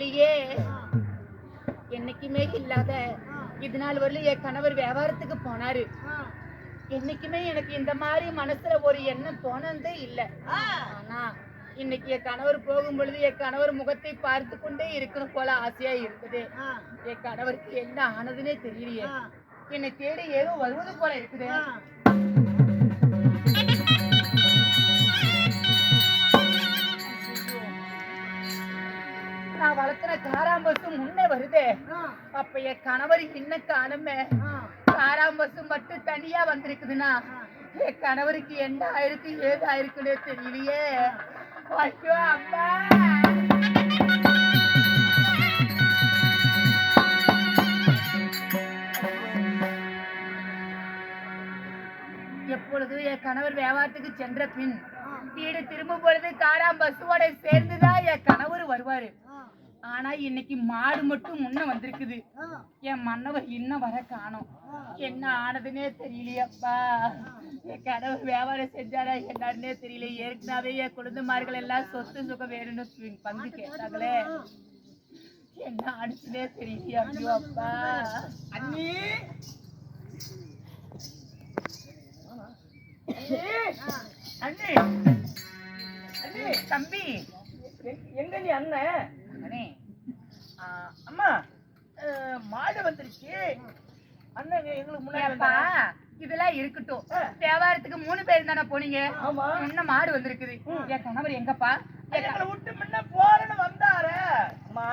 வரலையே. என்னைக்குமே இல்லாத இது நாள் வரல என் கணவர் வியாபாரத்துக்கு போனாரு. என்னைக்குமே எனக்கு இந்த மாதிரி மனசுல ஒரு எண்ணம் தோணதே இல்லை. ஆனா இன்னைக்கு என் கணவர் போகும் பொழுது என் கணவர் முகத்தை பார்த்து கொண்டே இருக்கணும் போல ஆசையா இருக்குது. என் கணவருக்கு என்ன ஆனதுன்னே தெரியலையே. என்னை தேடி ஏதோ வருவது போல இருக்குது. நான் வளர்த்துற காராம்பசு முன்னே வருதே. அப்ப என் கணவர் இன்னும் காணுமே. காராம்பசு மட்டும் தனியா வந்திருக்குதுன்னா என் கணவருக்கு என்ன ஆயிருக்கு ஏது ஆயிருக்குன்னே தெரியலையே. ஐயோ அம்மா. எப்பொழுது என் கணவர் வியாபாரத்துக்கு சென்ற பின் வீடு திரும்பும் பொழுது காராம் பசுவோட சேர்ந்துதான் என் கணவர் வருவாரு. ஆனா இன்னைக்கு மாடு மட்டும் முன்ன வந்திருக்குது. என் மன்னவர் இன்னும் வர காணோம். என்ன ஆனதுன்னே தெரியலையப்பா. என் கணவர் வியாபாரம் செஞ்சாரா என்னன்னே தெரியல. ஏற்கனவே என் குழந்தைமார்கள் எல்லாம் சொத்து சுகம் வேணும்னு பங்கு கேட்டாங்களே. என்ன ஆனதுன்னே தெரியலையா. ஐயோ அப்பா. அண்ணி அண்ணி அண்ணி தம்பி எங்க நீ அண்ணன்? அண்ணே அம்மா மாடு வந்துருச்சு. அண்ணன் எங்களுக்கு முன்னாடி இதெல்லாம் இருக்கட்டும். வியாபாரத்துக்கு 3 பேர் தானே போனீங்க. முன்ன மாடு வந்திருக்குது. என் கணவர் எங்கப்பா? எங்களை விட்டு முன்ன போறன்னு வந்தாரு. அம்மா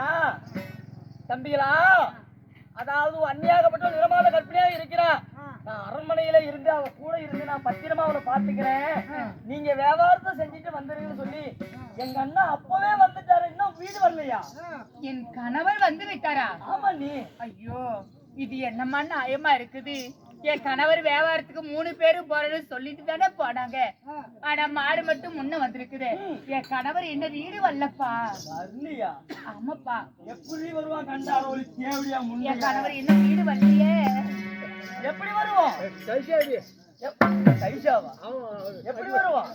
தம்பிகளா, அதாவது அந்நியாகப்பட்ட நிலமாத கற்பிணியா இருக்கிறான். நான் அரண்மனையில இருந்து அவ கூட இருந்து நான் பத்திரமா அவனை பாத்துக்கிறேன். நீங்க வியாபாரத்தை செஞ்சுட்டு வந்துருங்கன்னு சொல்லி எங்க அண்ணா அப்பவே வந்துட்டாரு. இன்னும் வீடு வரலையா? என் கணவர் வந்து விட்டாரா? ஆமா நீ. ஐயோ இது என்னமா நியாயமா இருக்குது. என் கணவர் வியாபாரத்துக்கு 3 பேரும் போறேன்னு சொல்லிட்டு தானே போனாங்க. ஆனா மாடு மட்டும் முன்ன வந்திருக்குது. என் கணவர் என்ன வீடு வரலப்பா. வரலையா? ஆமாப்பா. எப்படி வருவான் கண்டாரோ தேவடியா? என் கணவர் என்ன வீடு வரலையே. எப்படி வருவோம்? எப்படி வருவோம்?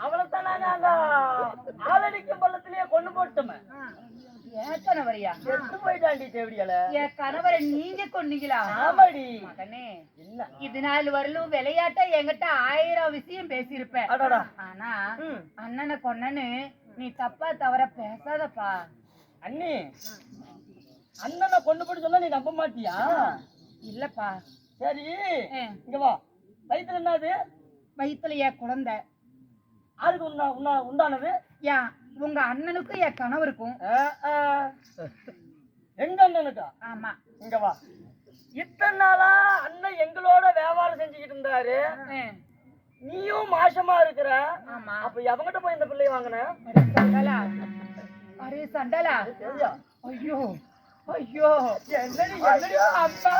அவளைத்தான் நாங்க அந்த ஆலடிக்கும் பள்ளத்திலேயே கொண்டு போட்டோமே. என் கணவரையா? செத்து போயிட்டாண்டி தேவடியால. என் கணவரை நீங்க கொன்னீங்களா? ஆமாடி. மகனே இது நாள் வரலும் விளையாட்டா என்கிட்ட 1000 விஷயம் பேசியிருப்பேன். ஆனா அண்ணனை கொன்னன்னு நீ தப்பா தவற பேசாதப்பா. அண்ணி அண்ணனை கொண்டு போட்டு சொன்னா நீ நம்ப மாட்டியா? இல்லப்பா. சரி இங்க வா. வயித்துல என்னது? வயித்துல என் குழந்தை. அதுக்கு உண்டானது ஏன் உங்க அண்ணனுக்கும் என் கணவருக்கும். எங்க அண்ணனுக்கா? ஆமா. இங்க வா. இத்தனை நாளா அண்ணன் எங்களோட வியாபாரம் செஞ்சுக்கிட்டு இருந்தாரு. நீயும் மாசமா இருக்கிற. ஆமா. அப்ப எவங்கிட்ட போய் இந்த பிள்ளைய வாங்கின? அரே சண்டாலா. ஐயோ ஐயோ என்னடி அப்பா.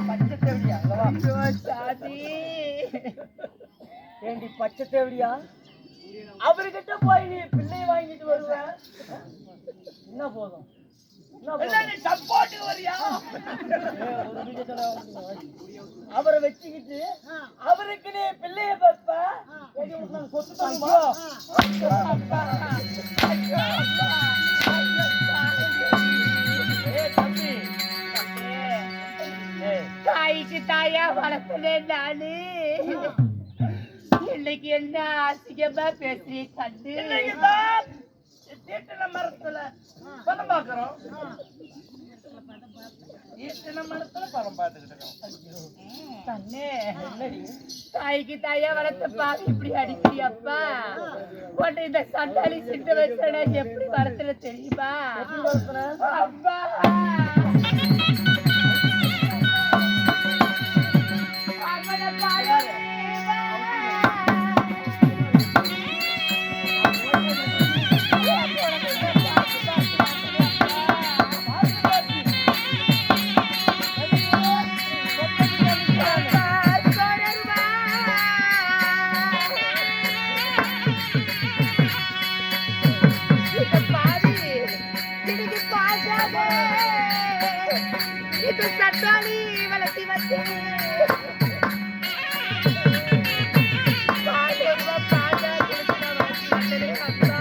பச்சை தேவடியா ஐயோ சாதி ஏண்டி பச்சை தேவடியா அவர்கிட்ட போய் நீ பிள்ளை வாங்கிட்டு வருவ என்ன போதும் அவரை வச்சுக்கிட்டு அவருக்கு நீ பிள்ளைய பார்ப்ப சொத்து தருமா தாய்க்கு தாயா வளர்த்தேன் நானு இன்னைக்கு என்ன அசிங்கமா பேசி கண்டு மரத்துல பணம் பாக்குறோம் மரத்துல பணம் பார்த்துக்கிட்டு தாய்க்கு தாயா வளர்த்த பாவி இப்படி அடிக்கிறியப்பா உன்னை இந்த சண்டாளி சிட்டு வச்சா எப்படி வளர்த்துல தெரியுமா அப்பா itu sandali walati wati paadeva paada kirtana wati appa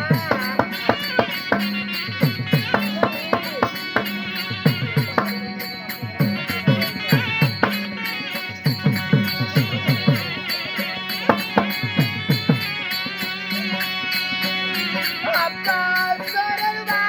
appa soralva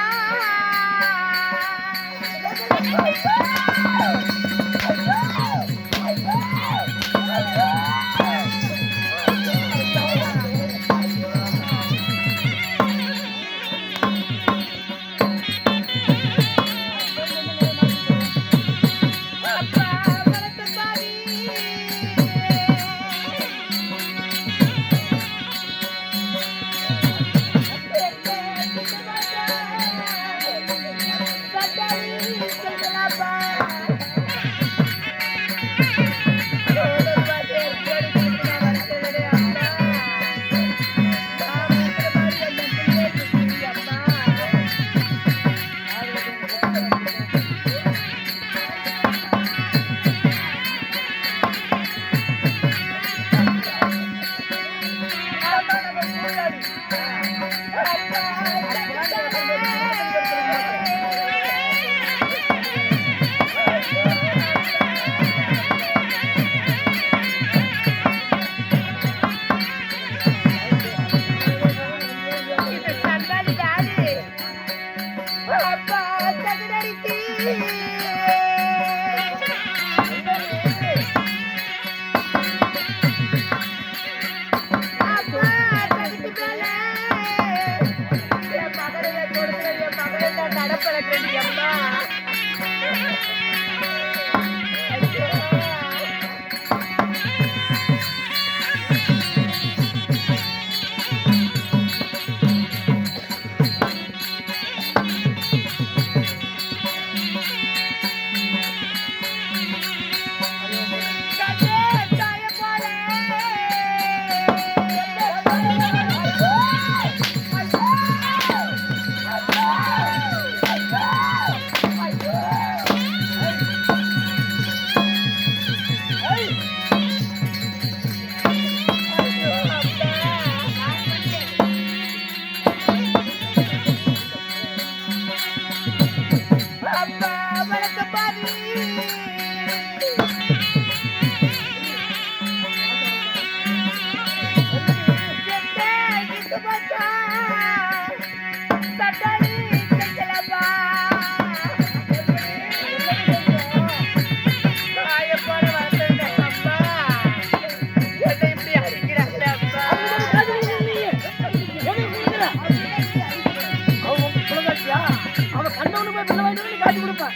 அவன் கண்டவனு போய் பிள்ளை வாங்கிட்டு வந்து காட்டி கொடுப்பான்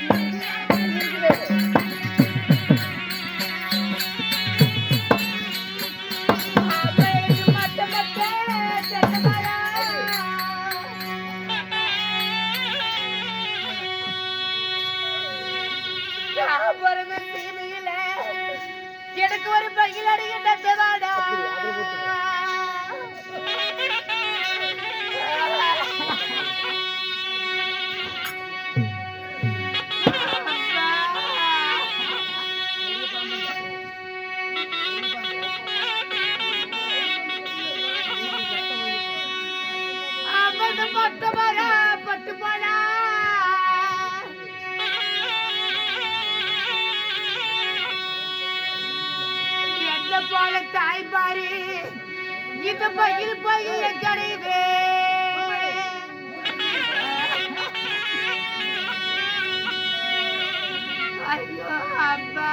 எனக்கு ஒரு பையில் அடிக்கின்ற தேவாடா பட்டு போல பட்டு போல என்ன போல தாய் பாரு இது பயில் பயில் கிடைவே ஐயோ அப்பா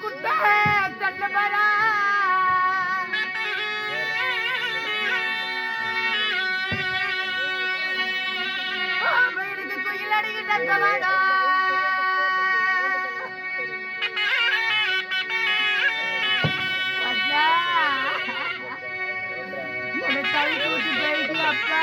குட்ட தள்ள வரா எனக்கு குயில் அடிக்கிட்ட தவாடா தலை கூட்டு போயிட்டு அப்பா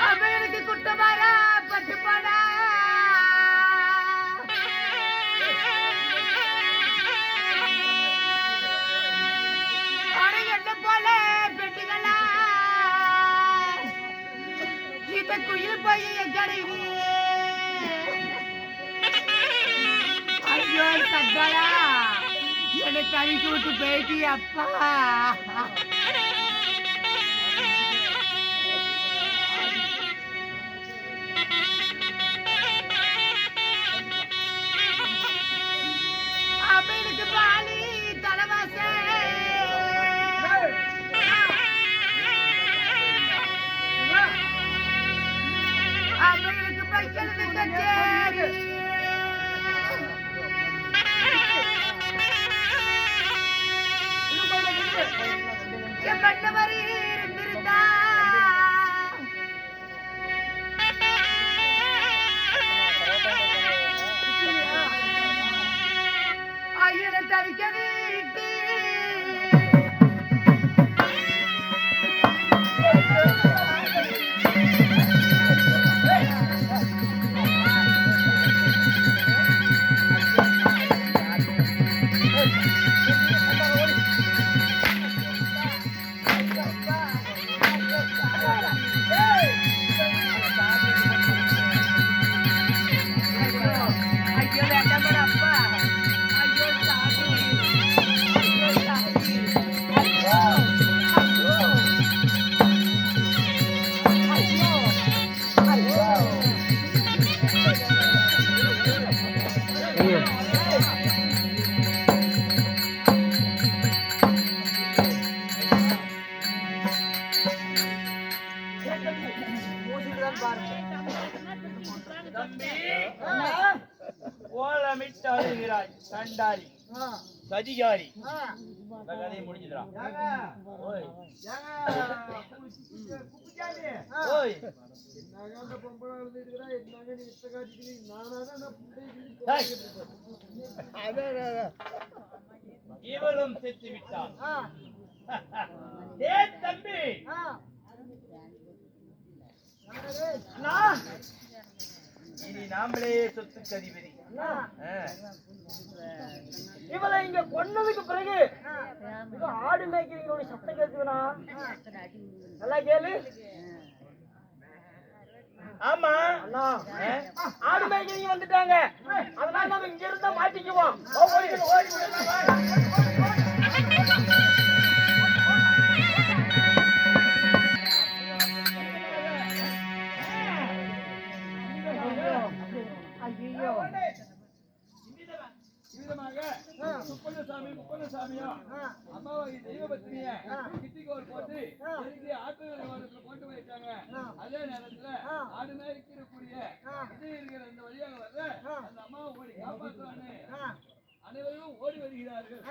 அவனுக்கு குட்டமாரா பட்டுப்பாடா என்ன போல பெட்டுகளா இத குயில் பைய கிடைவு ஐயோ சட்டடா என்னை தனி கூட்டு போயிட்டு அப்பா பாலி தலைவாச அவங்களுக்கு பையன் கச்சேரி பண்ணவரி இருந்திருந்தா ஐயனை தவிக்க வீட்டு ஐயோ வேண்டாம் அப்பா ஐயோ சாமி ஐயோ சாமி ஐயோ ஐயோ ஐயோ ஐயோ தம்பி ஓலமிட்டு அழுகிறாய் சண்டாரி சதிகாரி கதையை முடிஞ்சுதான் இவளும் செத்து விட்டான் தம்பி இனி நாமளே சொத்துக்கு அதிபதி. இவளை இங்க கொன்னதுக்கு பிறகு ஆடு மேய்க்கிறீங்களோட சத்தம் கேட்குதுனா நல்லா கேளு. ஆமா ஆடு மேய்க்கிறீங்க வந்துட்டாங்க, அதனால நம்ம இங்க இருந்தா மாட்டிக்குவோம். முப்பதுசாமியா அம்மாவாகி தெய்வபத்தினிய கிட்டிகோல் போட்டு ஆட்டு போட்டு வைத்தாங்க. அதே நேரத்துல ஆடு மேய்க்கக்கூடிய இருக்கிற இந்த வழியாக வர்ற அந்த அம்மாவை ஓடி காப்பாற்றுவான்னு அனைவரும் ஓடி வருகிறார்கள்.